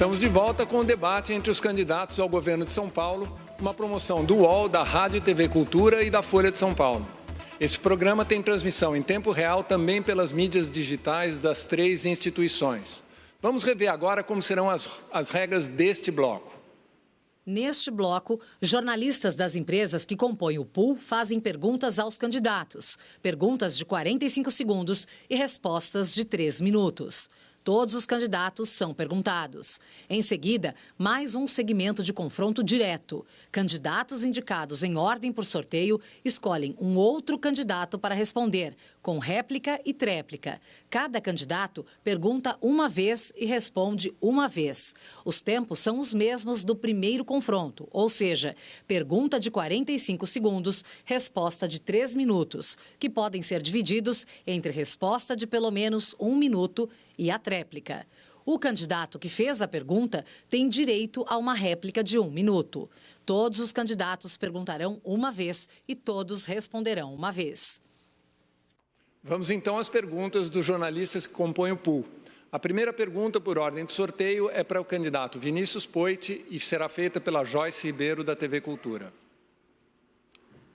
Estamos de volta com o debate entre os candidatos ao governo de São Paulo, uma promoção do UOL, da Rádio e TV Cultura e da Folha de São Paulo. Esse programa tem transmissão em tempo real também pelas mídias digitais das 3 instituições. Vamos rever agora como serão as regras deste bloco. Neste bloco, jornalistas das empresas que compõem o pool fazem perguntas aos candidatos. Perguntas de 45 segundos e respostas de 3 minutos. Todos os candidatos são perguntados. Em seguida, mais um segmento de confronto direto. Candidatos indicados em ordem por sorteio escolhem um outro candidato para responder, com réplica e tréplica. Cada candidato pergunta uma vez e responde uma vez. Os tempos são os mesmos do primeiro confronto, ou seja, pergunta de 45 segundos, resposta de 3 minutos, que podem ser divididos entre resposta de pelo menos 1 minuto e a tréplica. O candidato que fez a pergunta tem direito a uma réplica de 1 minuto. Todos os candidatos perguntarão uma vez e todos responderão uma vez. Vamos então às perguntas dos jornalistas que compõem o pool. A primeira pergunta, por ordem de sorteio, é para o candidato Vinícius Poit e será feita pela Joyce Ribeiro, da TV Cultura.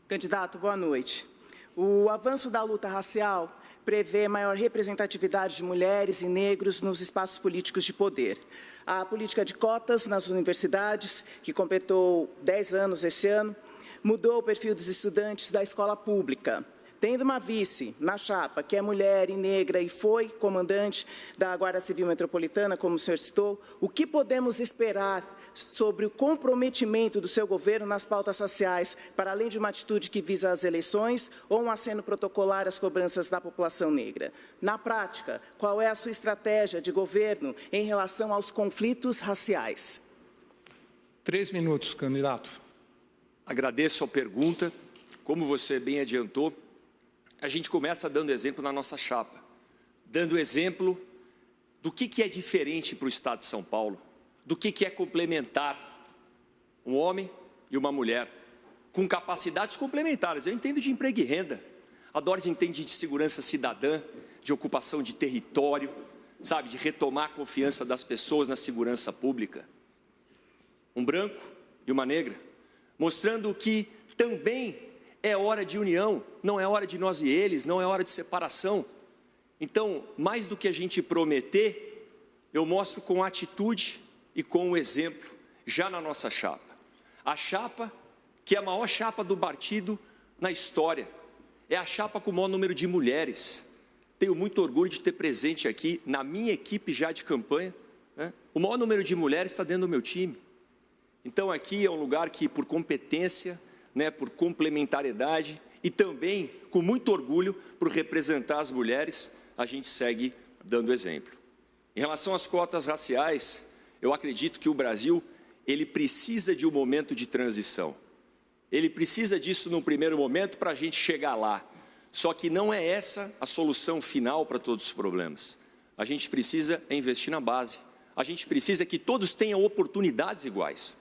Candidato, boa noite. O avanço da luta racial prevê maior representatividade de mulheres e negros nos espaços políticos de poder. A política de cotas nas universidades, que completou 10 anos esse ano, mudou o perfil dos estudantes da escola pública. Tendo uma vice na chapa, que é mulher e negra e foi comandante da Guarda Civil Metropolitana, como o senhor citou, o que podemos esperar sobre o comprometimento do seu governo nas pautas raciais, para além de uma atitude que visa as eleições ou um aceno protocolar às cobranças da população negra? Na prática, qual é a sua estratégia de governo em relação aos conflitos raciais? 3 minutos, candidato. Agradeço a pergunta. Como você bem adiantou, a gente começa dando exemplo na nossa chapa, dando exemplo do que é diferente para o Estado de São Paulo, do que é complementar um homem e uma mulher, com capacidades complementares. Eu entendo de emprego e renda, a Doris entende de segurança cidadã, de ocupação de território, sabe, de retomar a confiança das pessoas na segurança pública. Um branco e uma negra, mostrando que também é hora de união, não é hora de nós e eles, não é hora de separação. Então, mais do que a gente prometer, eu mostro com atitude e com o exemplo, já na nossa chapa. A chapa, que é a maior chapa do partido na história, é a chapa com o maior número de mulheres. Tenho muito orgulho de ter presente aqui, na minha equipe já de campanha, né? O maior número de mulheres está dentro do meu time. Então, aqui é um lugar que, por competência, por complementariedade e também com muito orgulho por representar as mulheres, a gente segue dando exemplo. Em relação às cotas raciais, eu acredito que o Brasil, ele precisa de um momento de transição. Ele precisa disso num primeiro momento para a gente chegar lá. Só que não é essa a solução final para todos os problemas. A gente precisa investir na base. A gente precisa que todos tenham oportunidades iguais.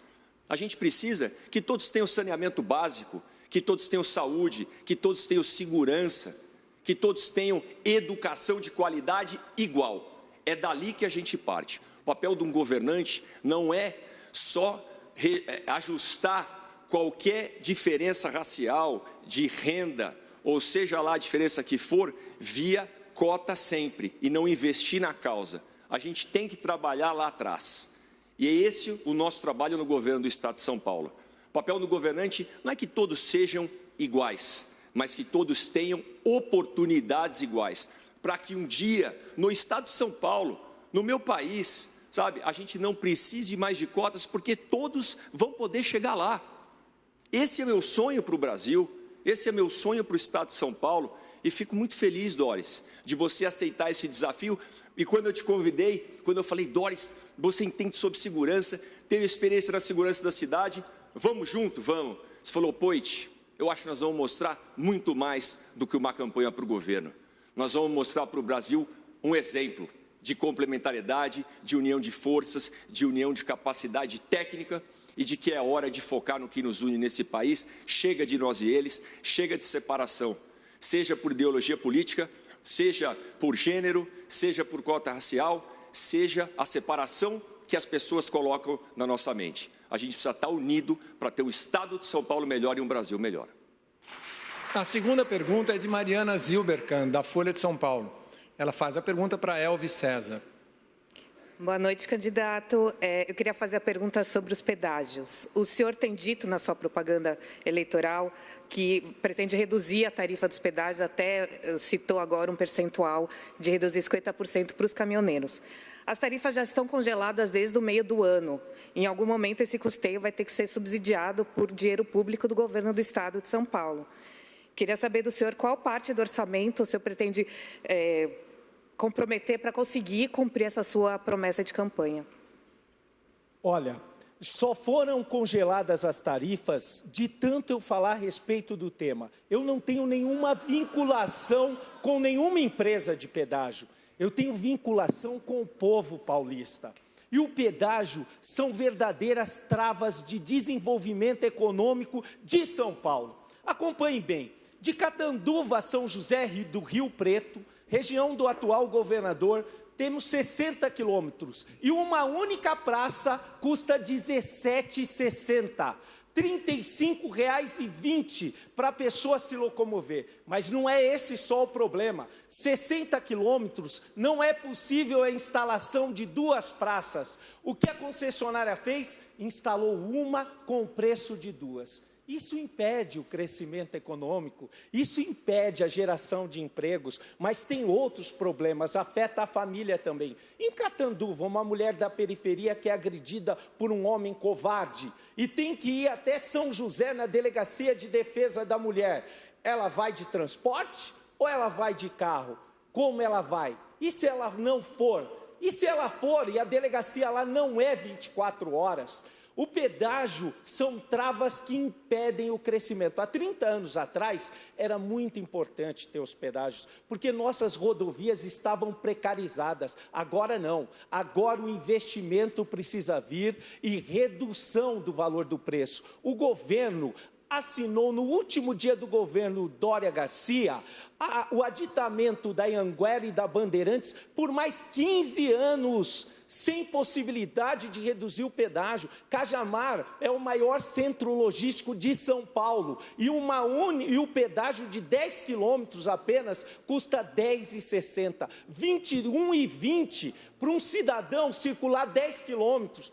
A gente precisa que todos tenham saneamento básico, que todos tenham saúde, que todos tenham segurança, que todos tenham educação de qualidade igual. É dali que a gente parte. O papel de um governante não é só ajustar qualquer diferença racial, de renda, ou seja lá a diferença que for, via cota sempre, e não investir na causa. A gente tem que trabalhar lá atrás. E é esse o nosso trabalho no governo do Estado de São Paulo. O papel do governante não é que todos sejam iguais, mas que todos tenham oportunidades iguais, para que um dia, no Estado de São Paulo, no meu país, sabe, a gente não precise mais de cotas, porque todos vão poder chegar lá. Esse é meu sonho para o Brasil, esse é meu sonho para o Estado de São Paulo, e fico muito feliz, Doris, de você aceitar esse desafio. E quando eu te convidei, quando eu falei, Doris, você entende sobre segurança, teve experiência na segurança da cidade, vamos junto, vamos. Você falou, Poit, eu acho que nós vamos mostrar muito mais do que uma campanha para o governo. Nós vamos mostrar para o Brasil um exemplo de complementariedade, de união de forças, de união de capacidade técnica e de que é hora de focar no que nos une nesse país. Chega de nós e eles, chega de separação, seja por ideologia política, seja por gênero, seja por cota racial, seja a separação que as pessoas colocam na nossa mente. A gente precisa estar unido para ter o Estado de São Paulo melhor e um Brasil melhor. A segunda pergunta é de Mariana Zilberkan, da Folha de São Paulo. Ela faz a pergunta para Elvis César. Boa noite, candidato. Eu queria fazer a pergunta sobre os pedágios. O senhor tem dito na sua propaganda eleitoral que pretende reduzir a tarifa dos pedágios, até citou agora um percentual de reduzir 50% para os caminhoneiros. As tarifas já estão congeladas desde o meio do ano. Em algum momento, esse custeio vai ter que ser subsidiado por dinheiro público do governo do Estado de São Paulo. Queria saber do senhor qual parte do orçamento o senhor pretende comprometer para conseguir cumprir essa sua promessa de campanha. Olha, só foram congeladas as tarifas de tanto eu falar a respeito do tema. Eu não tenho nenhuma vinculação com nenhuma empresa de pedágio. Eu tenho vinculação com o povo paulista. E o pedágio são verdadeiras travas de desenvolvimento econômico de São Paulo. Acompanhe bem. De Catanduva a São José do Rio Preto, região do atual governador, temos 60 quilômetros e uma única praça custa R$ 17,60. R$ 35,20 para a pessoa se locomover. Mas não é esse só o problema. 60 quilômetros não é possível a instalação de 2 praças. O que a concessionária fez? Instalou uma com o preço de 2. Isso impede o crescimento econômico, isso impede a geração de empregos, mas tem outros problemas, afeta a família também. Em Catanduva, uma mulher da periferia que é agredida por um homem covarde e tem que ir até São José na Delegacia de Defesa da Mulher. Ela vai de transporte ou ela vai de carro? Como ela vai? E se ela não for? E se ela for e a delegacia lá não é 24 horas? O pedágio são travas que impedem o crescimento. Há 30 anos atrás, era muito importante ter os pedágios, porque nossas rodovias estavam precarizadas. Agora não. Agora o investimento precisa vir e redução do valor do preço. O governo assinou no último dia do governo Dória Garcia o aditamento da Anhanguera e da Bandeirantes por mais 15 anos, sem possibilidade de reduzir o pedágio. Cajamar é o maior centro logístico de São Paulo e o pedágio de 10 quilômetros apenas custa R$ 10,60, R$ 21,20 para um cidadão circular 10 quilômetros.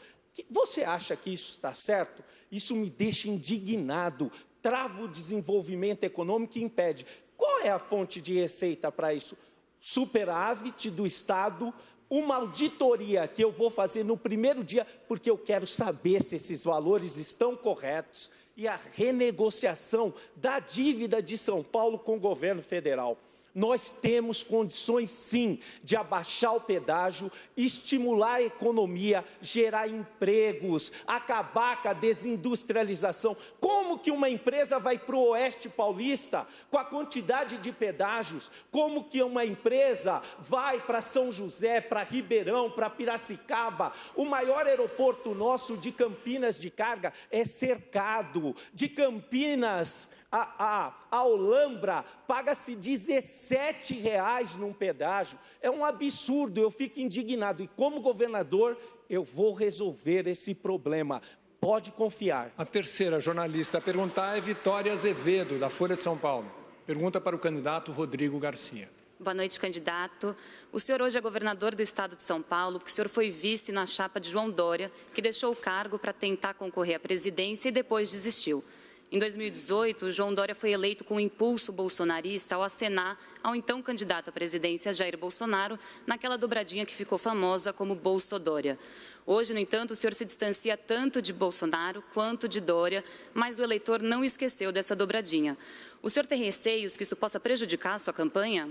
Você acha que isso está certo? Isso me deixa indignado, trava o desenvolvimento econômico e impede. Qual é a fonte de receita para isso? Superávit do Estado, uma auditoria que eu vou fazer no primeiro dia, porque eu quero saber se esses valores estão corretos, e a renegociação da dívida de São Paulo com o governo federal. Nós temos condições, sim, de abaixar o pedágio, estimular a economia, gerar empregos, acabar com a desindustrialização. Como que uma empresa vai para o Oeste Paulista com a quantidade de pedágios? Como que uma empresa vai para São José, para Ribeirão, para Piracicaba? O maior aeroporto nosso de Campinas de carga é cercado. De Campinas a Olambra paga-se R$ 17,00 num pedágio. É um absurdo, eu fico indignado. E como governador, eu vou resolver esse problema. Pode confiar. A terceira jornalista a perguntar é Vitória Azevedo, da Folha de São Paulo. Pergunta para o candidato Rodrigo Garcia. Boa noite, candidato. O senhor hoje é governador do Estado de São Paulo, porque o senhor foi vice na chapa de João Dória, que deixou o cargo para tentar concorrer à presidência e depois desistiu. Em 2018, o João Dória foi eleito com um impulso bolsonarista ao acenar ao então candidato à presidência, Jair Bolsonaro, naquela dobradinha que ficou famosa como Bolsodória. Hoje, no entanto, o senhor se distancia tanto de Bolsonaro quanto de Dória, mas o eleitor não esqueceu dessa dobradinha. O senhor tem receios que isso possa prejudicar a sua campanha?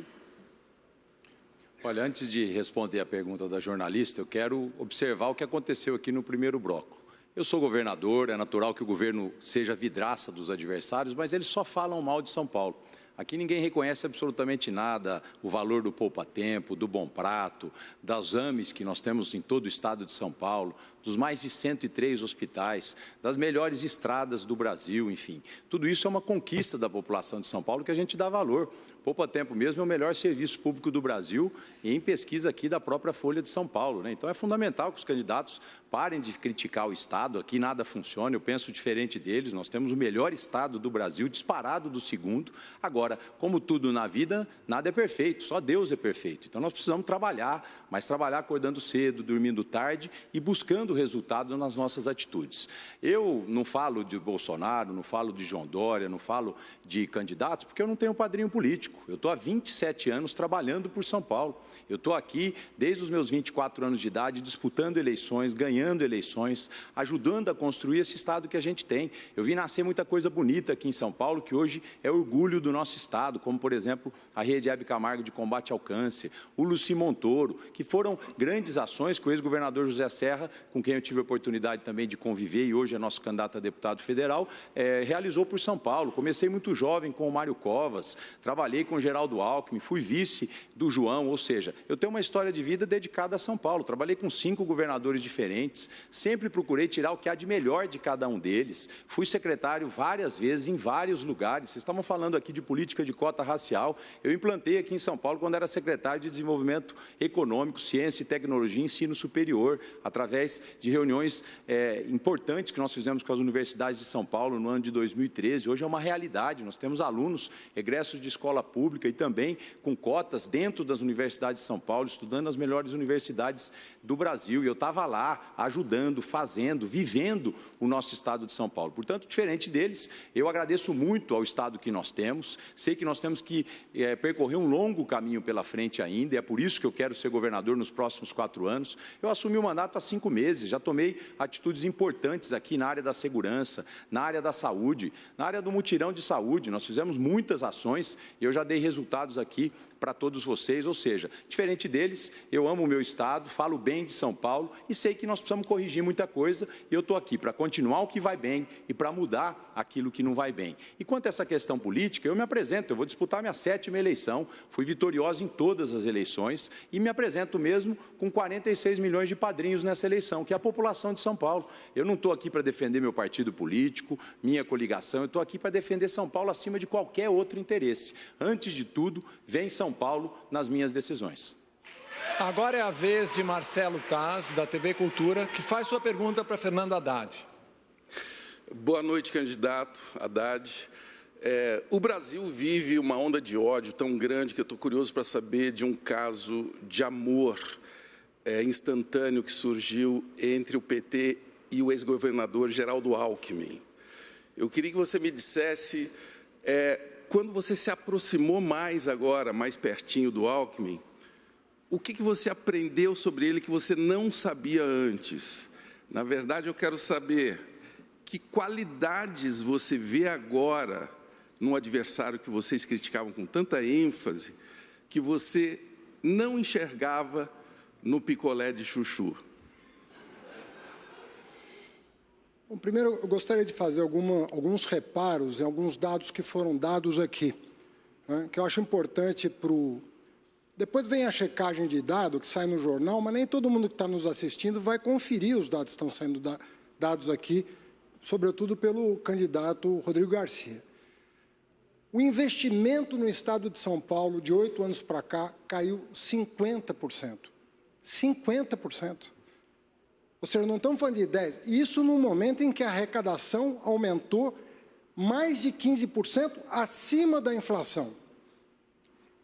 Olha, antes de responder a pergunta da jornalista, eu quero observar o que aconteceu aqui no primeiro bloco. Eu sou governador, é natural que o governo seja vidraça dos adversários, mas eles só falam mal de São Paulo. Aqui ninguém reconhece absolutamente nada, o valor do poupa-tempo, do bom prato, das AMEs que nós temos em todo o estado de São Paulo, dos mais de 103 hospitais, das melhores estradas do Brasil, enfim. Tudo isso é uma conquista da população de São Paulo que a gente dá valor. Poupa Tempo mesmo é o melhor serviço público do Brasil e em pesquisa aqui da própria Folha de São Paulo, né? Então é fundamental que os candidatos parem de criticar o Estado, aqui nada funciona, eu penso diferente deles, nós temos o melhor Estado do Brasil, disparado do segundo. Agora, como tudo na vida, nada é perfeito, só Deus é perfeito. Então nós precisamos trabalhar, mas trabalhar acordando cedo, dormindo tarde e buscando resultado nas nossas atitudes. Eu não falo de Bolsonaro, não falo de João Dória, não falo de candidatos, porque eu não tenho padrinho político. Eu estou há 27 anos trabalhando por São Paulo. Eu estou aqui desde os meus 24 anos de idade, disputando eleições, ganhando eleições, ajudando a construir esse Estado que a gente tem. Eu vi nascer muita coisa bonita aqui em São Paulo, que hoje é orgulho do nosso Estado, como, por exemplo, a Rede Hebe Camargo de combate ao câncer, o Luci Montoro, que foram grandes ações que o ex-governador José Serra, com quem eu tive a oportunidade também de conviver e hoje é nosso candidato a deputado federal, realizou por São Paulo. Comecei muito jovem com o Mário Covas, trabalhei com o Geraldo Alckmin, fui vice do João, ou seja, eu tenho uma história de vida dedicada a São Paulo. Trabalhei com 5 governadores diferentes, sempre procurei tirar o que há de melhor de cada um deles. Fui secretário várias vezes em vários lugares. Vocês estavam falando aqui de política de cota racial. Eu implantei aqui em São Paulo quando era secretário de Desenvolvimento Econômico, Ciência e Tecnologia e Ensino Superior, através de reuniões importantes que nós fizemos com as universidades de São Paulo no ano de 2013. Hoje é uma realidade. Nós temos alunos egressos de escola pública e também com cotas dentro das universidades de São Paulo, estudando nas melhores universidades do Brasil. E eu estava lá, ajudando, fazendo, vivendo o nosso Estado de São Paulo. Portanto, diferente deles, eu agradeço muito ao Estado que nós temos. Sei que nós temos que percorrer um longo caminho pela frente ainda, e é por isso que eu quero ser governador nos próximos 4 anos. Eu assumi o mandato há 5 meses, já tomei atitudes importantes aqui na área da segurança, na área da saúde, na área do mutirão de saúde. Nós fizemos muitas ações e eu já dei resultados aqui para todos vocês, ou seja, diferente deles, eu amo o meu Estado, falo bem de São Paulo e sei que nós precisamos corrigir muita coisa e eu estou aqui para continuar o que vai bem e para mudar aquilo que não vai bem. E quanto a essa questão política, eu me apresento, eu vou disputar minha 7ª eleição, fui vitorioso em todas as eleições e me apresento mesmo com 46 milhões de padrinhos nessa eleição, que é a população de São Paulo. Eu não estou aqui para defender meu partido político, minha coligação, eu estou aqui para defender São Paulo acima de qualquer outro interesse. Antes de tudo, vem São Paulo nas minhas decisões. Agora é a vez de Marcelo Taz, da TV Cultura, que faz sua pergunta para Fernando Haddad. Boa noite, candidato Haddad. O Brasil vive uma onda de ódio tão grande que eu estou curioso para saber de um caso de amor instantâneo que surgiu entre o PT e o ex-governador Geraldo Alckmin. Eu queria que você me dissesse, quando você se aproximou mais agora, mais pertinho do Alckmin, o que você aprendeu sobre ele que você não sabia antes? Na verdade, eu quero saber que qualidades você vê agora num adversário que vocês criticavam com tanta ênfase, que você não enxergava no picolé de chuchu. Bom, primeiro, eu gostaria de fazer alguns reparos em alguns dados que foram dados aqui, né, que eu acho importante para o... Depois vem a checagem de dado que sai no jornal, mas nem todo mundo que está nos assistindo vai conferir os dados que estão sendo dados aqui, sobretudo pelo candidato Rodrigo Garcia. O investimento no Estado de São Paulo, de 8 anos para cá, caiu 50%. 50%. Ou seja, não estamos falando de 10%. Isso no momento em que a arrecadação aumentou mais de 15% acima da inflação.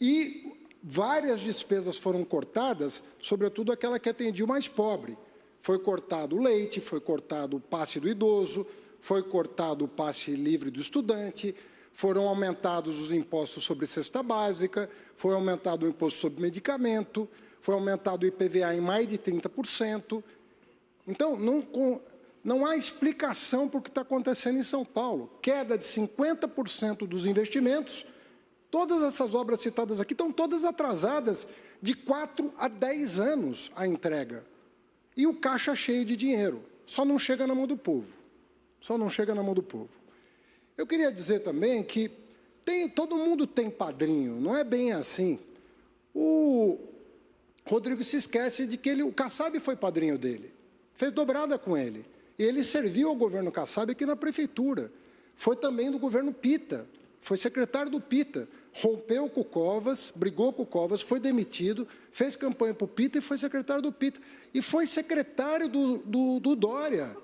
E várias despesas foram cortadas, sobretudo aquela que atendia o mais pobre. Foi cortado o leite, foi cortado o passe do idoso, foi cortado o passe livre do estudante, foram aumentados os impostos sobre cesta básica, foi aumentado o imposto sobre medicamento, foi aumentado o IPVA em mais de 30%. Então, não há explicação para o que está acontecendo em São Paulo. Queda de 50% dos investimentos. Todas essas obras citadas aqui estão todas atrasadas de 4 a 10 anos a entrega. E o caixa cheio de dinheiro. Só não chega na mão do povo. Só não chega na mão do povo. Eu queria dizer também que todo mundo tem padrinho, não é bem assim. O Rodrigo se esquece de que o Kassab foi padrinho dele. Fez dobrada com ele. E ele serviu ao governo Kassab aqui na prefeitura. Foi também do governo Pita. Foi secretário do Pita. rompeu com o Covas, brigou com o Covas, foi demitido, fez campanha para o Pita e foi secretário do Pita. E foi secretário do Dória.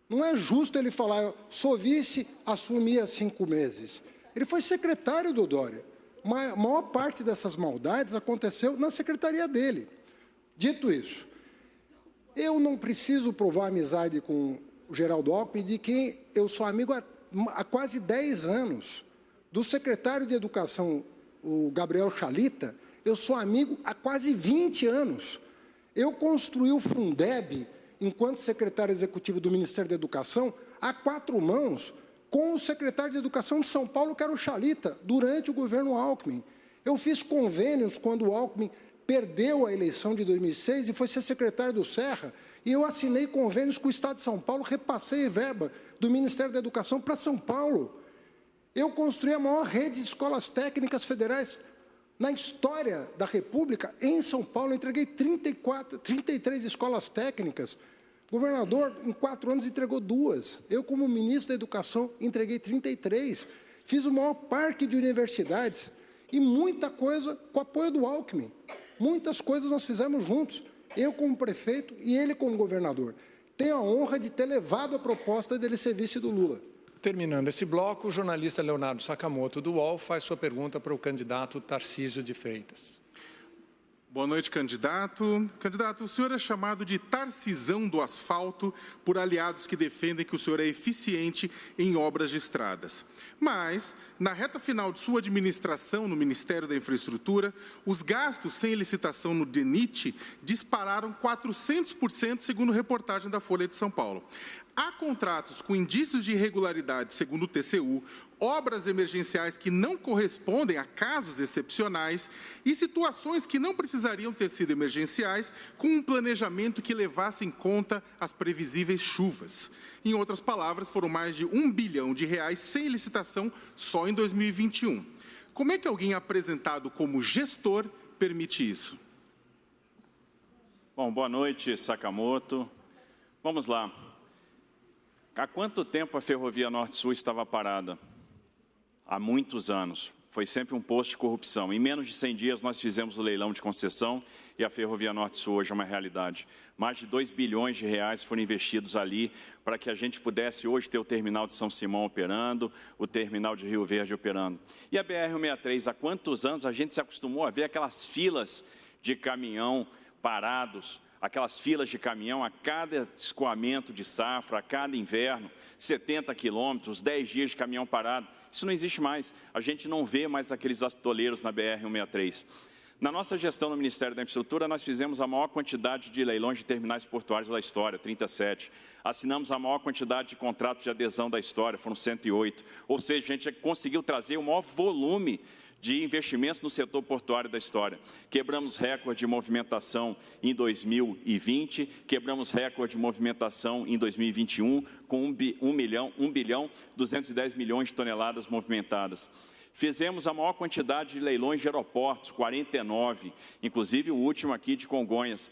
Não é justo ele falar, eu sou vice, assumi há 5 meses. Ele foi secretário do Dória. A maior parte dessas maldades aconteceu na secretaria dele. Dito isso, eu não preciso provar amizade com o Geraldo Alckmin, de quem eu sou amigo há quase 10 anos. Do secretário de Educação, o Gabriel Chalita, eu sou amigo há quase 20 anos. Eu construí o Fundeb, enquanto secretário executivo do Ministério da Educação, a 4 mãos, com o secretário de Educação de São Paulo, que era o Chalita, durante o governo Alckmin. Eu fiz convênios quando o Alckmin perdeu a eleição de 2006 e foi ser secretário do Serra, e eu assinei convênios com o Estado de São Paulo, repassei verba do Ministério da Educação para São Paulo. Eu construí a maior rede de escolas técnicas federais na história da República. Em São Paulo, eu entreguei 33 escolas técnicas. O governador, em 4 anos, entregou 2. Eu, como ministro da Educação, entreguei 33. Fiz o maior parque de universidades e muita coisa com o apoio do Alckmin. Muitas coisas nós fizemos juntos, eu como prefeito e ele como governador. Tenho a honra de ter levado a proposta dele ser vice do Lula. Terminando esse bloco, o jornalista Leonardo Sakamoto, do UOL, faz sua pergunta para o candidato Tarcísio de Freitas. Boa noite, candidato. Candidato, o senhor é chamado de Tarcisão do asfalto por aliados que defendem que o senhor é eficiente em obras de estradas. Mas, na reta final de sua administração no Ministério da Infraestrutura, os gastos sem licitação no DENIT dispararam 400%, segundo reportagem da Folha de São Paulo. Há contratos com indícios de irregularidade, segundo o TCU, obras emergenciais que não correspondem a casos excepcionais e situações que não precisariam ter sido emergenciais, com um planejamento que levasse em conta as previsíveis chuvas. Em outras palavras, foram mais de R$1 bilhão sem licitação só em 2021. Como é que alguém apresentado como gestor permite isso? Bom, boa noite, Sakamoto. Vamos lá. Há quanto tempo a Ferrovia Norte-Sul estava parada? Há muitos anos. Foi sempre um posto de corrupção. Em menos de 100 dias, nós fizemos o leilão de concessão e a Ferrovia Norte-Sul hoje é uma realidade. Mais de R$2 bilhões foram investidos ali para que a gente pudesse hoje ter o terminal de São Simão operando, o terminal de Rio Verde operando. E a BR-163, há quantos anos a gente se acostumou a ver aquelas filas de caminhão parados, aquelas filas de caminhão a cada escoamento de safra, a cada inverno, 70 quilômetros, 10 dias de caminhão parado. Isso não existe mais. A gente não vê mais aqueles atoleiros na BR-163. Na nossa gestão no Ministério da Infraestrutura, nós fizemos a maior quantidade de leilões de terminais portuários da história, 37. Assinamos a maior quantidade de contratos de adesão da história, foram 108. Ou seja, a gente conseguiu trazer o maior volume de investimentos no setor portuário da história. Quebramos recorde de movimentação em 2020, quebramos recorde de movimentação em 2021, com 1 bilhão 210 milhões de toneladas movimentadas. Fizemos a maior quantidade de leilões de aeroportos, 49, inclusive o último aqui de Congonhas.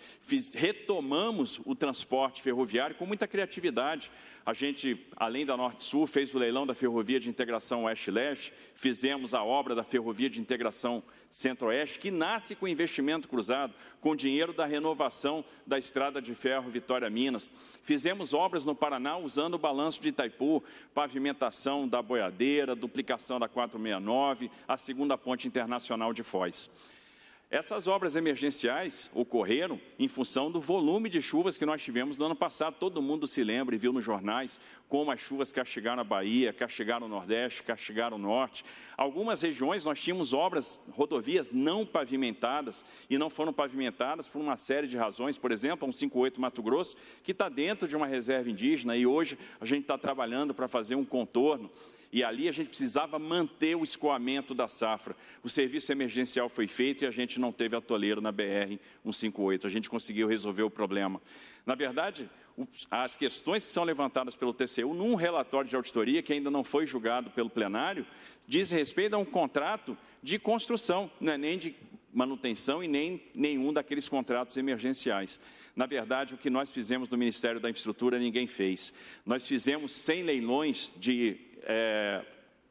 Retomamos o transporte ferroviário com muita criatividade. A gente, além da Norte-Sul, fez o leilão da Ferrovia de Integração Oeste-Leste, fizemos a obra da Ferrovia de Integração Centro-Oeste, que nasce com investimento cruzado, com dinheiro da renovação da Estrada de Ferro Vitória-Minas. Fizemos obras no Paraná usando o balanço de Itaipu, pavimentação da Boiadeira, duplicação da 469, a segunda ponte internacional de Foz. Essas obras emergenciais ocorreram em função do volume de chuvas que nós tivemos no ano passado. Todo mundo se lembra e viu nos jornais como as chuvas castigaram a Bahia, castigaram o Nordeste, castigaram o Norte. Algumas regiões nós tínhamos obras, rodovias não pavimentadas e não foram pavimentadas por uma série de razões. Por exemplo, a 158 Mato Grosso, que está dentro de uma reserva indígena e hoje a gente está trabalhando para fazer um contorno. E ali a gente precisava manter o escoamento da safra. O serviço emergencial foi feito e a gente não teve atoleiro na BR-158. A gente conseguiu resolver o problema. Na verdade, as questões que são levantadas pelo TCU, num relatório de auditoria que ainda não foi julgado pelo plenário, diz respeito a um contrato de construção, não é nem de manutenção e nem nenhum daqueles contratos emergenciais. Na verdade, o que nós fizemos no Ministério da Infraestrutura, ninguém fez. Nós fizemos 100 leilões de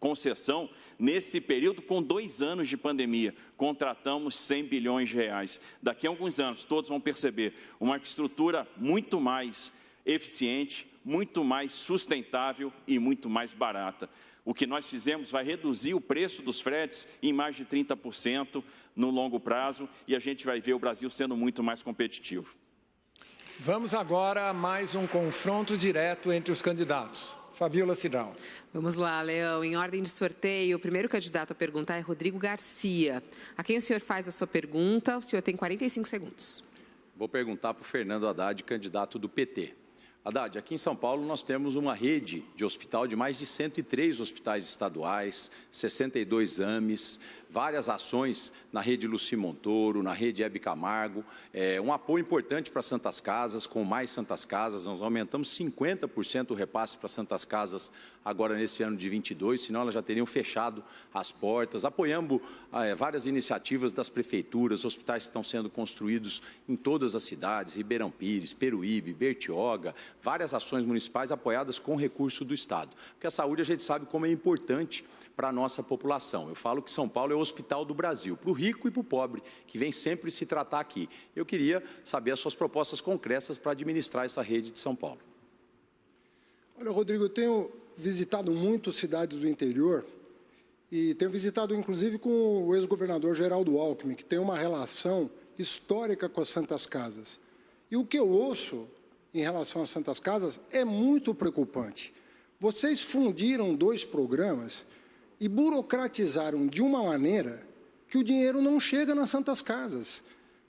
concessão nesse período com 2 anos de pandemia. Contratamos 100 bilhões de reais. Daqui a alguns anos, todos vão perceber uma infraestrutura muito mais eficiente, muito mais sustentável e muito mais barata. O que nós fizemos vai reduzir o preço dos fretes em mais de 30% no longo prazo e a gente vai ver o Brasil sendo muito mais competitivo. Vamos agora a mais um confronto direto entre os candidatos. Fabíola Cidral. Vamos lá, Leão. Em ordem de sorteio, o primeiro candidato a perguntar é Rodrigo Garcia. A quem o senhor faz a sua pergunta? O senhor tem 45 segundos. Vou perguntar para o Fernando Haddad, candidato do PT. Haddad, aqui em São Paulo nós temos uma rede de hospital de mais de 103 hospitais estaduais, 62 AMES, várias ações na rede Luci Montoro, na rede Hebe Camargo, um apoio importante para Santas Casas, com mais Santas Casas, nós aumentamos 50% o repasse para Santas Casas agora nesse ano de 22, senão elas já teriam fechado as portas. Apoiamos várias iniciativas das prefeituras, hospitais que estão sendo construídos em todas as cidades, Ribeirão Pires, Peruíbe, Bertioga, várias ações municipais apoiadas com recurso do Estado. Porque a saúde a gente sabe como é importante para a nossa população. Eu falo que São Paulo é o hospital do Brasil, para o rico e para o pobre, que vem sempre se tratar aqui. Eu queria saber as suas propostas concretas para administrar essa rede de São Paulo. Olha, Rodrigo, eu tenho visitado muitas cidades do interior e tenho visitado, inclusive, com o ex-governador Geraldo Alckmin, que tem uma relação histórica com as Santas Casas. E o que eu ouço em relação às Santas Casas é muito preocupante. Vocês fundiram 2 programas e burocratizaram de uma maneira que o dinheiro não chega nas Santas Casas.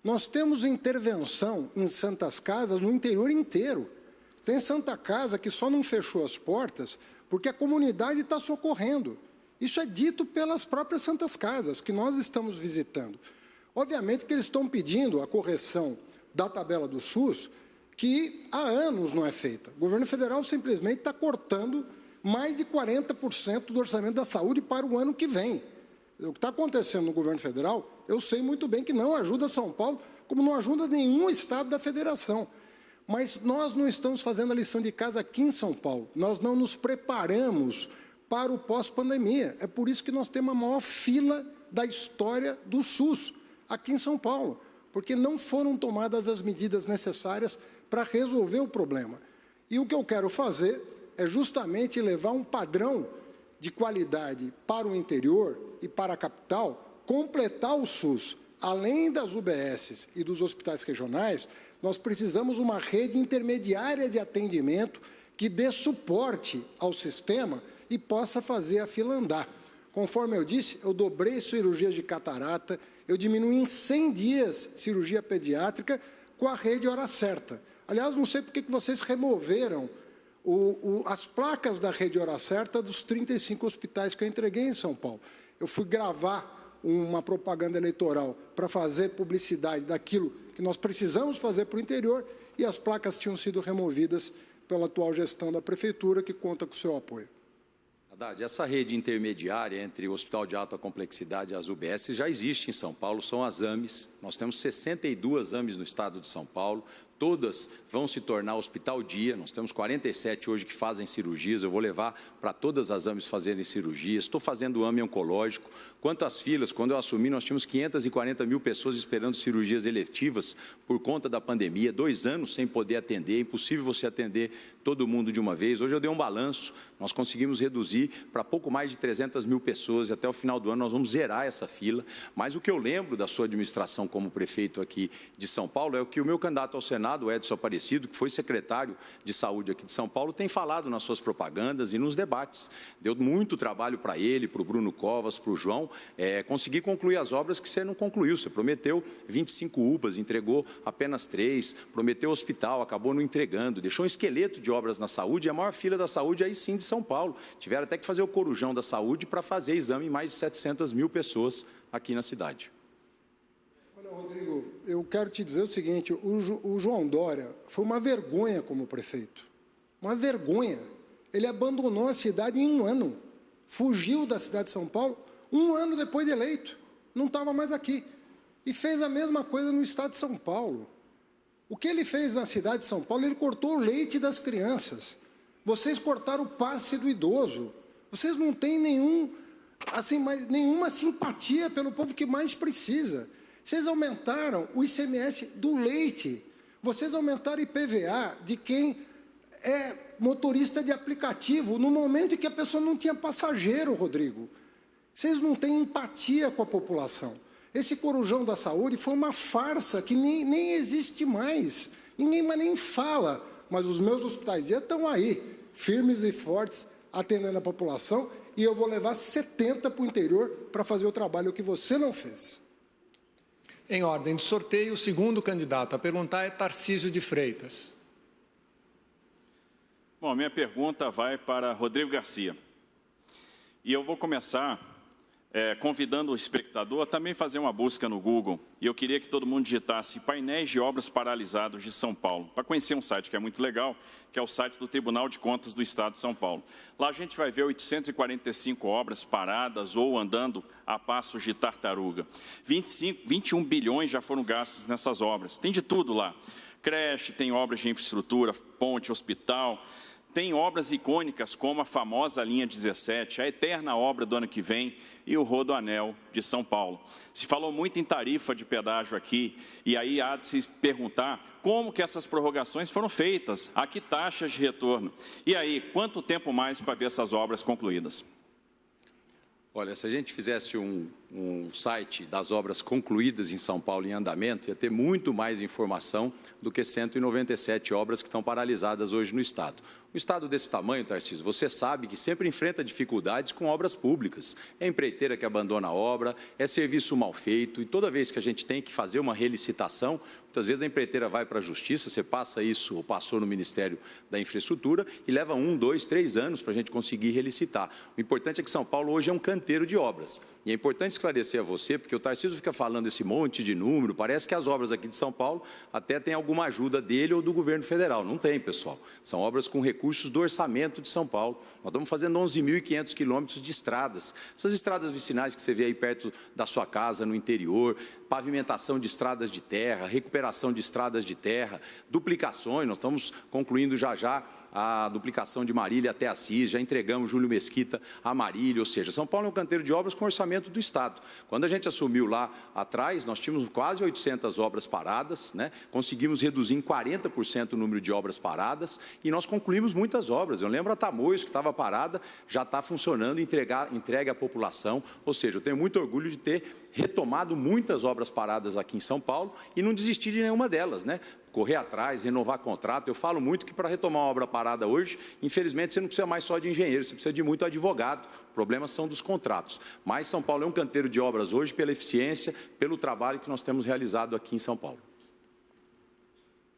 Nós temos intervenção em Santas Casas no interior inteiro. Tem Santa Casa que só não fechou as portas porque a comunidade está socorrendo. Isso é dito pelas próprias Santas Casas, que nós estamos visitando. Obviamente que eles estão pedindo a correção da tabela do SUS, que há anos não é feita. O governo federal simplesmente está cortando mais de 40% do orçamento da saúde para o ano que vem. O que está acontecendo no governo federal, eu sei muito bem que não ajuda São Paulo, como não ajuda nenhum estado da federação. Mas nós não estamos fazendo a lição de casa aqui em São Paulo. Nós não nos preparamos para o pós-pandemia. É por isso que nós temos a maior fila da história do SUS aqui em São Paulo, porque não foram tomadas as medidas necessárias para resolver o problema. E o que eu quero fazer é justamente levar um padrão de qualidade para o interior e para a capital, completar o SUS. Além das UBSs e dos hospitais regionais, nós precisamos uma rede intermediária de atendimento que dê suporte ao sistema e possa fazer a fila andar. Conforme eu disse, eu dobrei cirurgias de catarata, eu diminui em 100 dias cirurgia pediátrica com a rede Hora Certa. Aliás, não sei por que vocês removeram as placas da rede Hora Certa dos 35 hospitais que eu entreguei em São Paulo. Eu fui gravar uma propaganda eleitoral para fazer publicidade daquilo que nós precisamos fazer para o interior e as placas tinham sido removidas pela atual gestão da Prefeitura, que conta com o seu apoio. Haddad, essa rede intermediária entre o Hospital de Alta Complexidade e as UBS já existe em São Paulo, são as AMES. Nós temos 62 AMES no estado de São Paulo. Todas vão se tornar hospital dia, nós temos 47 hoje que fazem cirurgias, eu vou levar para todas as AMES fazerem cirurgias, estou fazendo AME oncológico. Quanto às filas, quando eu assumi, nós tínhamos 540 mil pessoas esperando cirurgias eletivas por conta da pandemia, 2 anos sem poder atender, impossível você atender todo mundo de uma vez. Hoje eu dei um balanço, nós conseguimos reduzir para pouco mais de 300 mil pessoas e até o final do ano nós vamos zerar essa fila. Mas o que eu lembro da sua administração como prefeito aqui de São Paulo é o que o meu candidato ao Senado, o Edson Aparecido, que foi secretário de Saúde aqui de São Paulo, tem falado nas suas propagandas e nos debates. Deu muito trabalho para ele, para o Bruno Covas, para o João, conseguir concluir as obras que você não concluiu. Você prometeu 25 UPAs, entregou apenas 3, prometeu hospital, acabou não entregando, deixou um esqueleto de obras na saúde, e a maior fila da saúde aí sim de São Paulo. Tiveram até que fazer o corujão da saúde para fazer exame em mais de 700 mil pessoas aqui na cidade. Rodrigo, eu quero te dizer o seguinte, o João Dória foi uma vergonha como prefeito, uma vergonha. Ele abandonou a cidade em 1 ano, fugiu da cidade de São Paulo 1 ano depois de eleito, não estava mais aqui. E fez a mesma coisa no estado de São Paulo. O que ele fez na cidade de São Paulo, ele cortou o leite das crianças. Vocês cortaram o passe do idoso. Vocês não têm nenhuma simpatia pelo povo que mais precisa. Vocês aumentaram o ICMS do leite. Vocês aumentaram o IPVA de quem é motorista de aplicativo no momento em que a pessoa não tinha passageiro, Rodrigo. Vocês não têm empatia com a população. Esse corujão da saúde foi uma farsa que nem existe mais. Ninguém mais nem fala. Mas os meus hospitais já estão aí, firmes e fortes, atendendo a população, e eu vou levar 70 para o interior para fazer o trabalho que você não fez. Em ordem de sorteio, o segundo candidato a perguntar é Tarcísio de Freitas. Bom, minha pergunta vai para Rodrigo Garcia. E eu vou começar convidando o espectador a também fazer uma busca no Google. E eu queria que todo mundo digitasse painéis de obras paralisados de São Paulo, para conhecer um site que é muito legal, que é o site do Tribunal de Contas do Estado de São Paulo. Lá a gente vai ver 845 obras paradas ou andando a passos de tartaruga. 21 bilhões já foram gastos nessas obras. Tem de tudo lá. Creche, tem obras de infraestrutura, ponte, hospital. Tem obras icônicas como a famosa linha 17, a eterna obra do ano que vem e o Rodoanel de São Paulo. Se falou muito em tarifa de pedágio aqui, e aí há de se perguntar como que essas prorrogações foram feitas, a que taxas de retorno. E aí, quanto tempo mais para ver essas obras concluídas? Olha, se a gente fizesse um site das obras concluídas em São Paulo em andamento, ia ter muito mais informação do que 197 obras que estão paralisadas hoje no Estado. Um Estado desse tamanho, Tarcísio, você sabe que sempre enfrenta dificuldades com obras públicas. É empreiteira que abandona a obra, é serviço mal feito, e toda vez que a gente tem que fazer uma relicitação, muitas vezes a empreiteira vai para a Justiça, você passa isso, ou passou no Ministério da Infraestrutura, e leva 1, 2, 3 anos para a gente conseguir relicitar. O importante é que São Paulo hoje é um canteiro de obras. E é importante esclarecer a você, porque o Tarcísio fica falando esse monte de número, parece que as obras aqui de São Paulo até têm alguma ajuda dele ou do governo federal. Não tem, pessoal. São obras com recursos do orçamento de São Paulo. Nós estamos fazendo 11.500 quilômetros de estradas. Essas estradas vicinais que você vê aí perto da sua casa, no interior, pavimentação de estradas de terra, recuperação de estradas de terra, duplicações, nós estamos concluindo já a duplicação de Marília até Assis, já entregamos Júlio Mesquita a Marília, ou seja, São Paulo é um canteiro de obras com orçamento do Estado. Quando a gente assumiu lá atrás, nós tínhamos quase 800 obras paradas, né? Conseguimos reduzir em 40% o número de obras paradas e nós concluímos muitas obras. Eu lembro a Tamoios, que estava parada, já está funcionando, entregue à população, ou seja, eu tenho muito orgulho de ter retomado muitas obras paradas aqui em São Paulo e não desistir de nenhuma delas, né? Correr atrás, renovar contrato. Eu falo muito que para retomar uma obra parada hoje, infelizmente, você não precisa mais só de engenheiro, você precisa de muito advogado. O problema são dos contratos. Mas São Paulo é um canteiro de obras hoje pela eficiência, pelo trabalho que nós temos realizado aqui em São Paulo.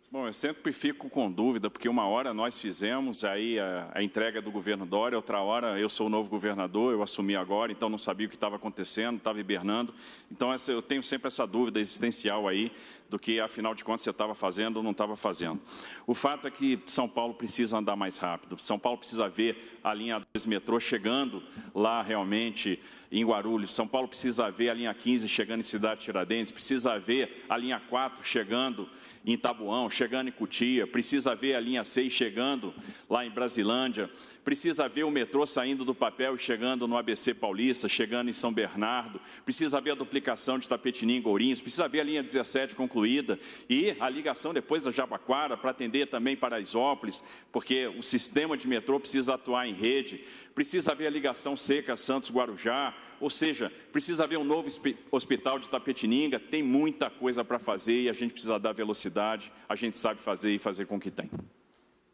Bom, eu sempre fico com dúvida, porque uma hora nós fizemos aí a entrega do governo Dória, outra hora eu sou o novo governador, eu assumi agora, então não sabia o que estava acontecendo, estava hibernando. Então eu tenho sempre essa dúvida existencial aí do que, afinal de contas, você estava fazendo ou não estava fazendo. O fato é que São Paulo precisa andar mais rápido. São Paulo precisa ver a linha 2 metrô chegando lá realmente em Guarulhos. São Paulo precisa ver a linha 15 chegando em Cidade Tiradentes, precisa ver a linha 4 chegando em Itabuão, chegando em Cotia, precisa ver a linha 6 chegando lá em Brasilândia, precisa ver o metrô saindo do papel e chegando no ABC Paulista, chegando em São Bernardo, precisa ver a duplicação de Tapetininga, Ourinhos, precisa ver a linha 17 concluída e a ligação depois da Jabaquara para atender também Paraisópolis, porque o sistema de metrô precisa atuar em rede, precisa ver a ligação seca Santos-Guarujá, ou seja, precisa haver um novo hospital de Tapetininga, tem muita coisa para fazer e a gente precisa dar velocidade, a gente sabe fazer e fazer com o que tem.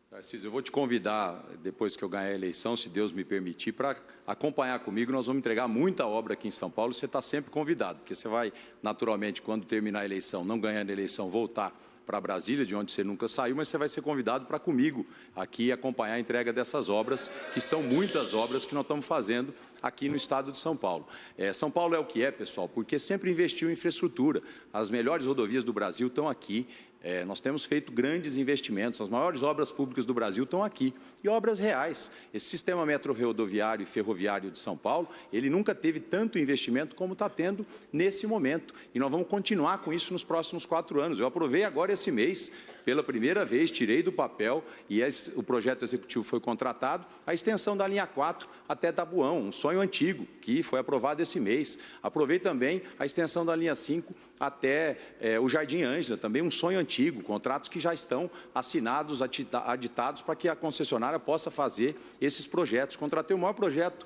Tarcísio, eu vou te convidar, depois que eu ganhar a eleição, se Deus me permitir, para acompanhar comigo. Nós vamos entregar muita obra aqui em São Paulo, você está sempre convidado, porque você vai, naturalmente, quando terminar a eleição, não ganhando a eleição, voltar para Brasília, de onde você nunca saiu, mas você vai ser convidado para comigo aqui acompanhar a entrega dessas obras, que são muitas obras que nós estamos fazendo aqui no estado de São Paulo. São Paulo é o que é, pessoal, porque sempre investiu em infraestrutura. As melhores rodovias do Brasil estão aqui. Nós temos feito grandes investimentos, as maiores obras públicas do Brasil estão aqui, e obras reais. Esse sistema metrorrodoviário e ferroviário de São Paulo, ele nunca teve tanto investimento como está tendo nesse momento, e nós vamos continuar com isso nos próximos 4 anos. Eu aprovei agora esse mês, pela primeira vez, tirei do papel, e o projeto executivo foi contratado, a extensão da linha 4 até Tabuão, um sonho antigo, que foi aprovado esse mês. Aprovei também a extensão da linha 5 até o Jardim Ângela, também um sonho antigo, contratos que já estão assinados, aditados, para que a concessionária possa fazer esses projetos. Contratei o maior projeto,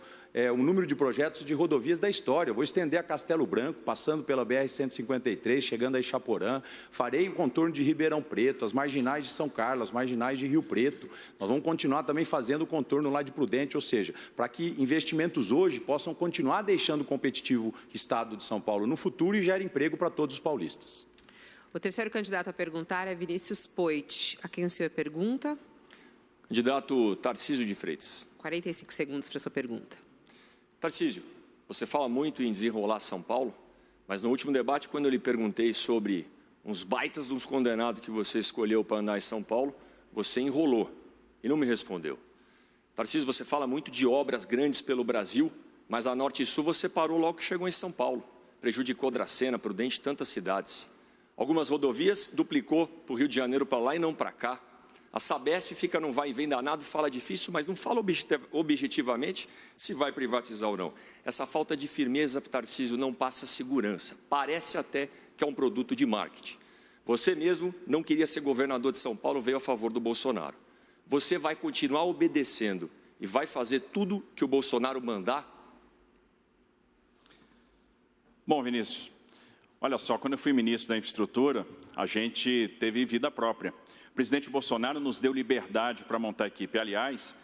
o número de projetos de rodovias da história. Eu vou estender a Castelo Branco, passando pela BR-153, chegando a Ixaporã. Farei o contorno de Ribeirão Preto, as marginais de São Carlos, as marginais de Rio Preto. Nós vamos continuar também fazendo o contorno lá de Prudente, ou seja, para que investimentos hoje possam continuar deixando competitivo o Estado de São Paulo no futuro e gere emprego para todos os paulistas. O terceiro candidato a perguntar é Vinícius Poit. A quem o senhor pergunta? Candidato Tarcísio de Freitas. 45 segundos para a sua pergunta. Tarcísio, você fala muito em desenrolar São Paulo, mas no último debate, quando eu lhe perguntei sobre uns baitas dos condenados que você escolheu para andar em São Paulo, você enrolou e não me respondeu. Tarcísio, você fala muito de obras grandes pelo Brasil, mas a Norte e Sul você parou logo que chegou em São Paulo. Prejudicou Dracena, Prudente, tantas cidades. Algumas rodovias duplicou para o Rio de Janeiro para lá e não para cá. A Sabesp fica num vai e vem danado, fala difícil, mas não fala objetivamente se vai privatizar ou não. Essa falta de firmeza, Tarcísio, não passa segurança. Parece até que é um produto de marketing. Você mesmo não queria ser governador de São Paulo, veio a favor do Bolsonaro. Você vai continuar obedecendo e vai fazer tudo que o Bolsonaro mandar? Bom, Vinícius, olha só, quando eu fui ministro da Infraestrutura, a gente teve vida própria. O presidente Bolsonaro nos deu liberdade para montar a equipe. Aliás,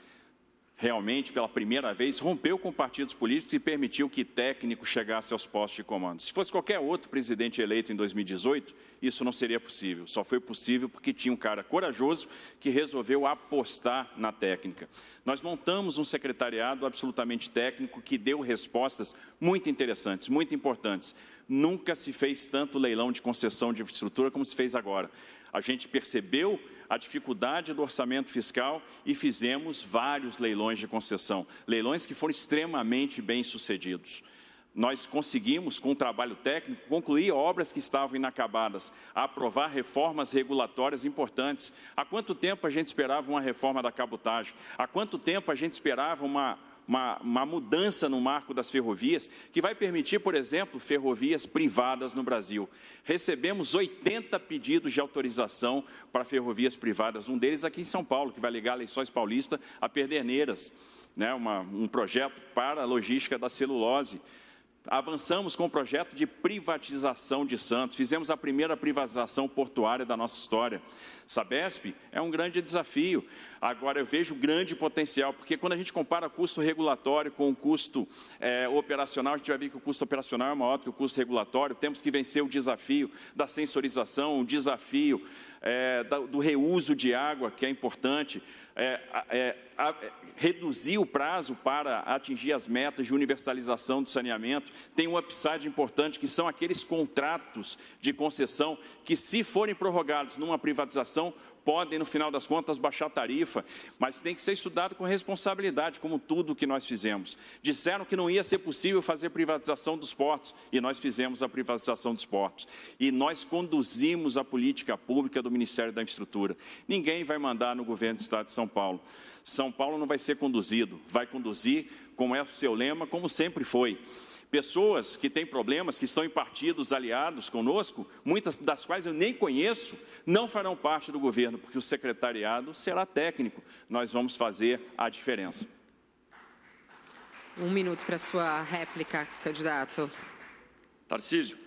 realmente, pela primeira vez, rompeu com partidos políticos e permitiu que técnicos chegassem aos postos de comando. Se fosse qualquer outro presidente eleito em 2018, isso não seria possível. Só foi possível porque tinha um cara corajoso que resolveu apostar na técnica. Nós montamos um secretariado absolutamente técnico que deu respostas muito interessantes, muito importantes. Nunca se fez tanto leilão de concessão de infraestrutura como se fez agora. A gente percebeu a dificuldade do orçamento fiscal e fizemos vários leilões de concessão, leilões que foram extremamente bem-sucedidos. Nós conseguimos, com o trabalho técnico, concluir obras que estavam inacabadas, aprovar reformas regulatórias importantes. Há quanto tempo a gente esperava uma reforma da cabotagem? Há quanto tempo a gente esperava uma mudança no marco das ferrovias, que vai permitir, por exemplo, ferrovias privadas no Brasil. Recebemos 80 pedidos de autorização para ferrovias privadas, um deles aqui em São Paulo, que vai ligar Lençóis Paulista a Pederneiras, né? Um projeto para a logística da celulose. Avançamos com o projeto de privatização de Santos, fizemos a primeira privatização portuária da nossa história. Sabesp é um grande desafio. Agora, eu vejo grande potencial, porque quando a gente compara custo regulatório com o custo operacional, a gente vai ver que o custo operacional é maior do que o custo regulatório. Temos que vencer o desafio da sensorização, o desafio do reuso de água, que é importante, reduzir o prazo para atingir as metas de universalização do saneamento. Tem um upside importante, que são aqueles contratos de concessão que, se forem prorrogados numa privatização, podem, no final das contas, baixar a tarifa, mas tem que ser estudado com responsabilidade, como tudo o que nós fizemos. Disseram que não ia ser possível fazer privatização dos portos, e nós fizemos a privatização dos portos. E nós conduzimos a política pública do Ministério da Infraestrutura. Ninguém vai mandar no governo do Estado de São Paulo. São Paulo não vai ser conduzido, vai conduzir, como é o seu lema, como sempre foi. Pessoas que têm problemas, que estão em partidos aliados conosco, muitas das quais eu nem conheço, não farão parte do governo, porque o secretariado será técnico. Nós vamos fazer a diferença. 1 minuto para a sua réplica, candidato. Tarcísio,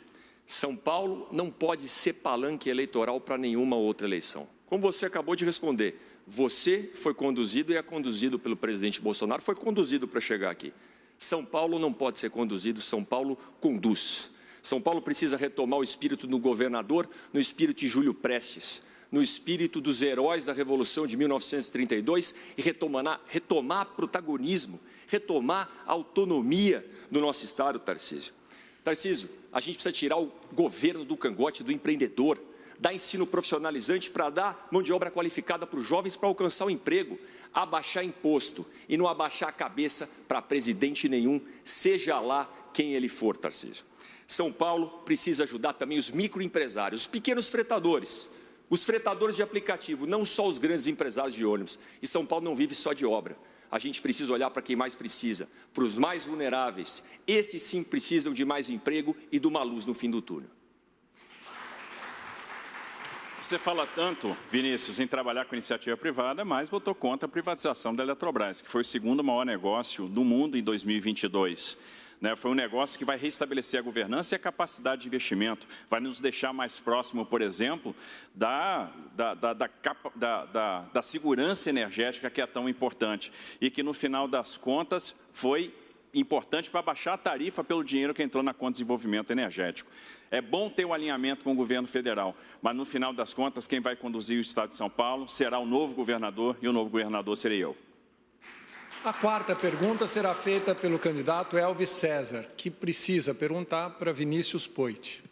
São Paulo não pode ser palanque eleitoral para nenhuma outra eleição. Como você acabou de responder, você foi conduzido e é conduzido pelo presidente Bolsonaro, foi conduzido para chegar aqui. São Paulo não pode ser conduzido, São Paulo conduz. São Paulo precisa retomar o espírito do governador, no espírito de Júlio Prestes, no espírito dos heróis da Revolução de 1932 e retomar protagonismo, retomar a autonomia do nosso Estado, Tarcísio. Tarcísio, a gente precisa tirar o governo do cangote do empreendedor. dar ensino profissionalizante para dar mão de obra qualificada para os jovens para alcançar o emprego, abaixar imposto e não abaixar a cabeça para presidente nenhum, seja lá quem ele for, Tarcísio. São Paulo precisa ajudar também os microempresários, os pequenos fretadores, os fretadores de aplicativo, não só os grandes empresários de ônibus. E São Paulo não vive só de obra. A gente precisa olhar para quem mais precisa, para os mais vulneráveis. Esses sim precisam de mais emprego e de uma luz no fim do túnel. Você fala tanto, Vinícius, em trabalhar com iniciativa privada, mas votou contra a privatização da Eletrobras, que foi o segundo maior negócio do mundo em 2022. Foi um negócio que vai restabelecer a governança e a capacidade de investimento, vai nos deixar mais próximo, por exemplo, da segurança energética, que é tão importante, e que, no final das contas, foi importante para baixar a tarifa pelo dinheiro que entrou na conta de desenvolvimento energético. É bom ter o alinhamento com o governo federal, mas, no final das contas, quem vai conduzir o Estado de São Paulo será o novo governador, e o novo governador serei eu. A quarta pergunta será feita pelo candidato Elvis César, que precisa perguntar para Vinícius Poit.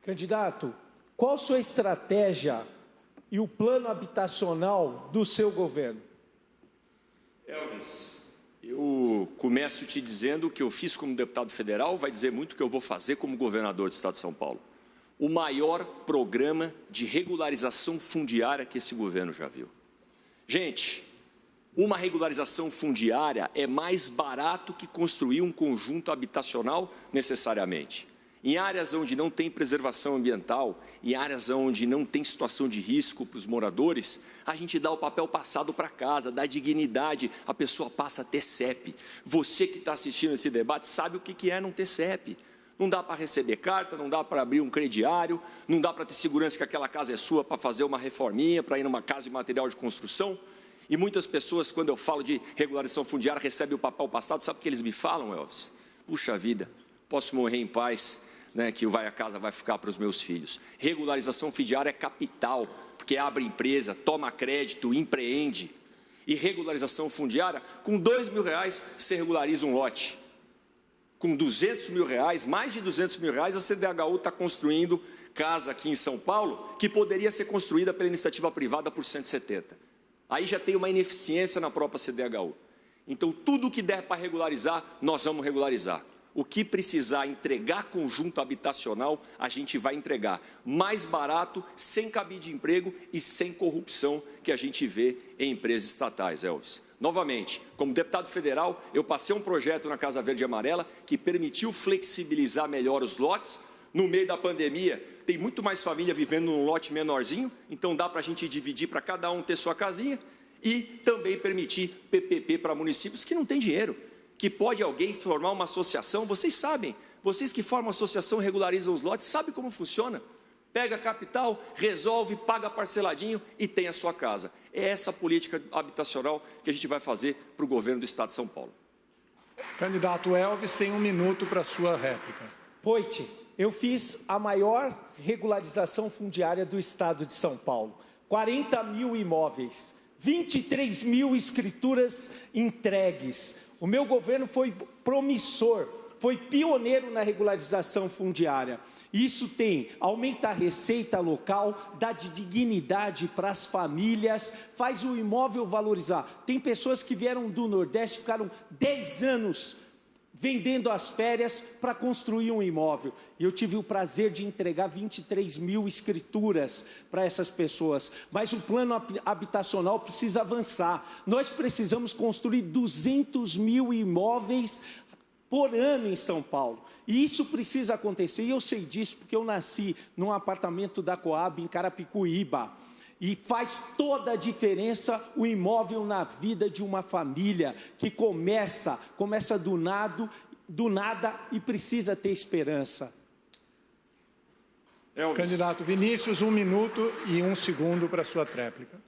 Candidato, qual sua estratégia e o plano habitacional do seu governo? Elvis, eu começo te dizendo o que eu fiz como deputado federal, vai dizer muito o que eu vou fazer como governador do Estado de São Paulo. O maior programa de regularização fundiária que esse governo já viu. Gente, uma regularização fundiária é mais barato que construir um conjunto habitacional necessariamente. Em áreas onde não tem preservação ambiental, em áreas onde não tem situação de risco para os moradores, a gente dá o papel passado para casa, dá dignidade, a pessoa passa a ter CEP. Você que está assistindo esse debate sabe o que é não ter CEP. Não dá para receber carta, não dá para abrir um crediário, não dá para ter segurança que aquela casa é sua para fazer uma reforminha, para ir numa casa de material de construção. E muitas pessoas, quando eu falo de regularização fundiária, recebem o papel passado. Sabe o que eles me falam, Elvis? Puxa vida, posso morrer em paz, que a casa vai ficar para os meus filhos. Regularização fundiária é capital, porque abre empresa, toma crédito, empreende. E regularização fundiária, com R$2.000 você regulariza um lote. Com R$200.000, mais de R$200.000, a CDHU está construindo casa aqui em São Paulo, que poderia ser construída pela iniciativa privada por 170. Aí já tem uma ineficiência na própria CDHU. Então, tudo que der para regularizar, nós vamos regularizar. O que precisar entregar conjunto habitacional, a gente vai entregar. Mais barato, sem cabide de emprego e sem corrupção que a gente vê em empresas estatais, Elvis. Novamente, como deputado federal, eu passei um projeto na Casa Verde e Amarela que permitiu flexibilizar melhor os lotes. No meio da pandemia, tem muito mais família vivendo num lote menorzinho, então dá para a gente dividir para cada um ter sua casinha e também permitir PPP para municípios que não têm dinheiro, que pode alguém formar uma associação, vocês sabem, vocês que formam associação e regularizam os lotes, sabem como funciona. Pega capital, resolve, paga parceladinho e tem a sua casa. É essa política habitacional que a gente vai fazer para o governo do Estado de São Paulo. Candidato Elvis, tem 1 minuto para a sua réplica. Poit, eu fiz a maior regularização fundiária do Estado de São Paulo. 40.000 imóveis, 23.000 escrituras entregues. O meu governo foi promissor, foi pioneiro na regularização fundiária. Isso aumenta a receita local, dá dignidade para as famílias, faz o imóvel valorizar. Tem pessoas que vieram do Nordeste, ficaram 10 anos vendendo as férias para construir um imóvel. E eu tive o prazer de entregar 23.000 escrituras para essas pessoas. Mas o plano habitacional precisa avançar. Nós precisamos construir 200.000 imóveis por ano em São Paulo. E isso precisa acontecer. E eu sei disso porque eu nasci num apartamento da Coab em Carapicuíba. E faz toda a diferença o imóvel na vida de uma família que começa do nada e precisa ter esperança. Elvis. Candidato Vinícius, 1 minuto e 1 segundo para a sua tréplica.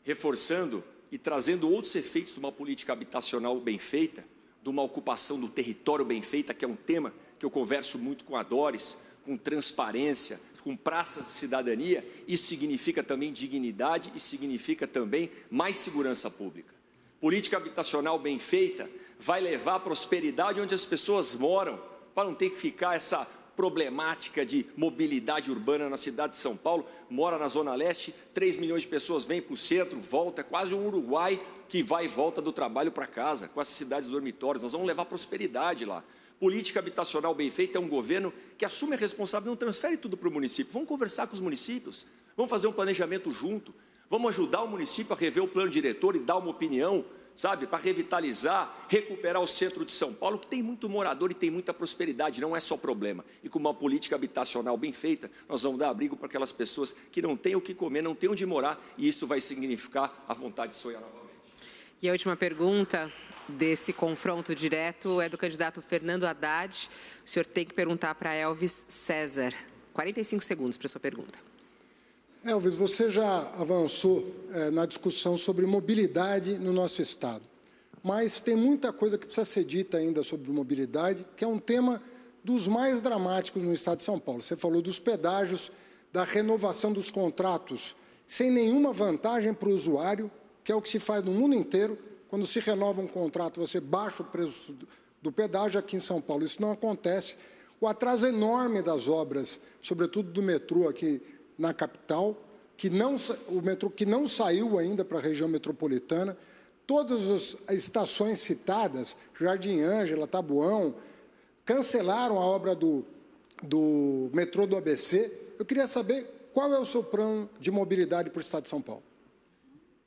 Reforçando e trazendo outros efeitos de uma política habitacional bem feita, de uma ocupação do território bem feita, que é um tema que eu converso muito com a Doris, com transparência, com praças de cidadania. Isso significa também dignidade e significa também mais segurança pública. Política habitacional bem feita vai levar à prosperidade onde as pessoas moram, para não ter que ficar essa problemática de mobilidade urbana na cidade de São Paulo, mora na Zona Leste, 3 milhões de pessoas vêm para o centro, volta, é quase um Uruguai que vai e volta do trabalho para casa, com as cidades dormitórios. Nós vamos levar prosperidade lá. Política habitacional bem feita é um governo que assume a responsabilidade, não transfere tudo para o município. Vamos conversar com os municípios, vamos fazer um planejamento junto, vamos ajudar o município a rever o plano diretor e dar uma opinião, sabe, para revitalizar, recuperar o centro de São Paulo, que tem muito morador e tem muita prosperidade, não é só problema. E com uma política habitacional bem feita, nós vamos dar abrigo para aquelas pessoas que não têm o que comer, não têm onde morar, e isso vai significar a vontade de sonhar novamente. E a última pergunta desse confronto direto é do candidato Fernando Haddad. O senhor tem que perguntar para Elvis César. 45 segundos para a sua pergunta. Elvis, você já avançou na discussão sobre mobilidade no nosso Estado, mas tem muita coisa que precisa ser dita ainda sobre mobilidade, que é um tema dos mais dramáticos no Estado de São Paulo. Você falou dos pedágios, da renovação dos contratos, sem nenhuma vantagem para o usuário, que é o que se faz no mundo inteiro. Quando se renova um contrato, você baixa o preço do pedágio. Aqui em São Paulo isso não acontece. O atraso enorme das obras, sobretudo do metrô aqui na capital, o metrô que não saiu ainda para a região metropolitana, todas as estações citadas, Jardim Ângela, Taboão, cancelaram a obra do metrô do ABC. Eu queria saber qual é o seu plano de mobilidade para o Estado de São Paulo.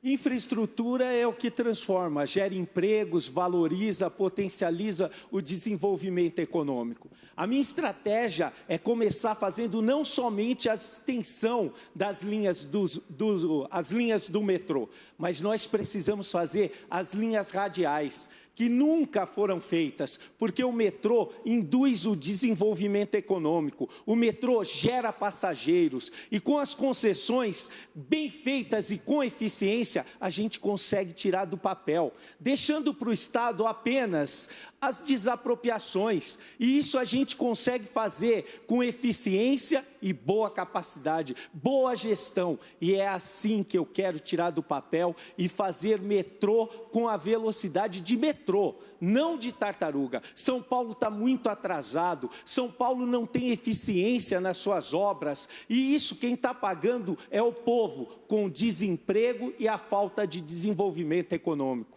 Infraestrutura é o que transforma, gera empregos, valoriza, potencializa o desenvolvimento econômico. A minha estratégia é começar fazendo não somente a extensão das linhas as linhas do metrô, mas nós precisamos fazer as linhas radiais, que nunca foram feitas, porque o metrô induz o desenvolvimento econômico, o metrô gera passageiros, e com as concessões bem feitas e com eficiência, a gente consegue tirar do papel, deixando para o Estado apenas as desapropriações, e isso a gente consegue fazer com eficiência e boa capacidade, boa gestão, e é assim que eu quero tirar do papel e fazer metrô com a velocidade de metrô, não de tartaruga. São Paulo está muito atrasado, São Paulo não tem eficiência nas suas obras, e isso quem está pagando é o povo, com desemprego e a falta de desenvolvimento econômico.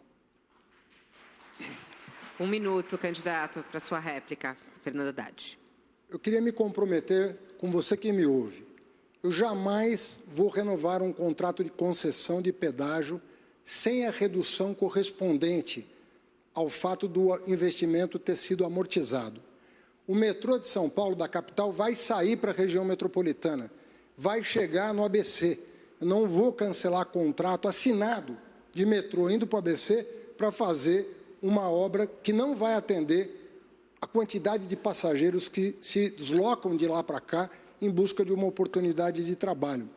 1 minuto, candidato, para sua réplica, Fernando Haddad. Eu queria me comprometer com você que me ouve. Eu jamais vou renovar um contrato de concessão de pedágio sem a redução correspondente ao fato do investimento ter sido amortizado. O metrô de São Paulo, da capital, vai sair para a região metropolitana, vai chegar no ABC. Eu não vou cancelar contrato assinado de metrô indo para o ABC para fazer uma obra que não vai atender a quantidade de passageiros que se deslocam de lá para cá em busca de uma oportunidade de trabalho.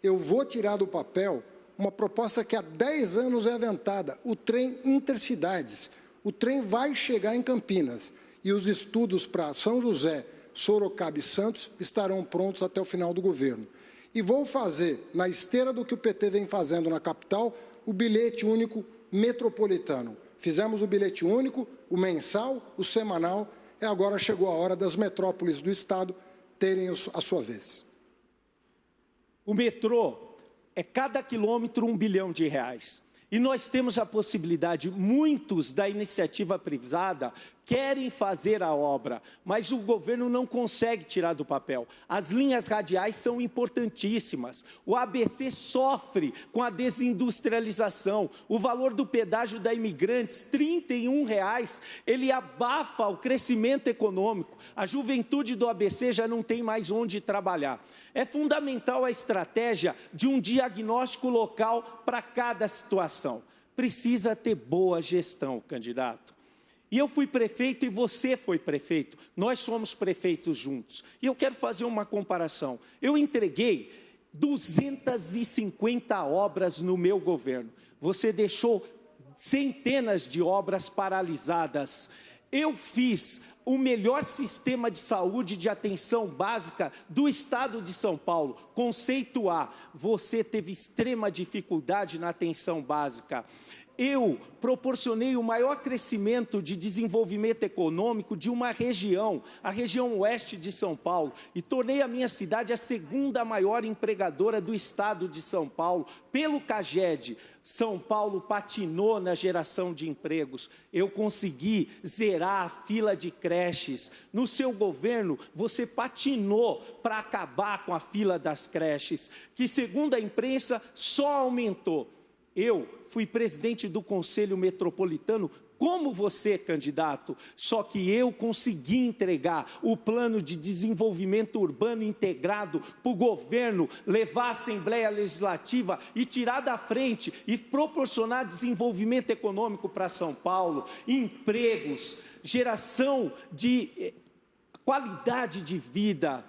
Eu vou tirar do papel uma proposta que há 10 anos é aventada, o trem intercidades. O trem vai chegar em Campinas e os estudos para São José, Sorocaba e Santos estarão prontos até o final do governo. E vou fazer, na esteira do que o PT vem fazendo na capital, o bilhete único metropolitano. Fizemos o bilhete único, o mensal, o semanal, e agora chegou a hora das metrópoles do Estado terem a sua vez. O metrô é cada quilômetro R$1 bilhão. E nós temos a possibilidade, muitos da iniciativa privada querem fazer a obra, mas o governo não consegue tirar do papel. As linhas radiais são importantíssimas. O ABC sofre com a desindustrialização. O valor do pedágio da Imigrantes, R$ 31, ele abafa o crescimento econômico. A juventude do ABC já não tem mais onde trabalhar. É fundamental a estratégia de um diagnóstico local para cada situação. Precisa ter boa gestão, candidato. E eu fui prefeito e você foi prefeito. Nós somos prefeitos juntos. E eu quero fazer uma comparação. Eu entreguei 250 obras no meu governo. Você deixou centenas de obras paralisadas. Eu fiz o melhor sistema de saúde de atenção básica do Estado de São Paulo. Conceito A, você teve extrema dificuldade na atenção básica. eu proporcionei o maior crescimento de desenvolvimento econômico de uma região, a região oeste de São Paulo, e tornei a minha cidade a segunda maior empregadora do estado de São Paulo, pelo CAGED. São Paulo patinou na geração de empregos. Eu consegui zerar a fila de creches. No seu governo, você patinou para acabar com a fila das creches, que, segundo a imprensa, só aumentou. Eu fui presidente do Conselho Metropolitano, como você, candidato, só que eu consegui entregar o plano de desenvolvimento urbano integrado para o governo, levar a Assembleia Legislativa e tirar da frente e proporcionar desenvolvimento econômico para São Paulo, empregos, geração de qualidade de vida.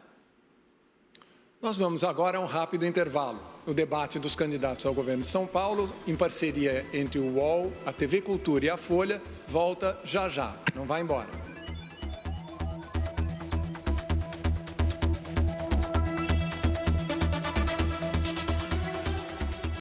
Nós vamos agora a um rápido intervalo. O debate dos candidatos ao governo de São Paulo, em parceria entre o UOL, a TV Cultura e a Folha, volta já já. Não vá embora.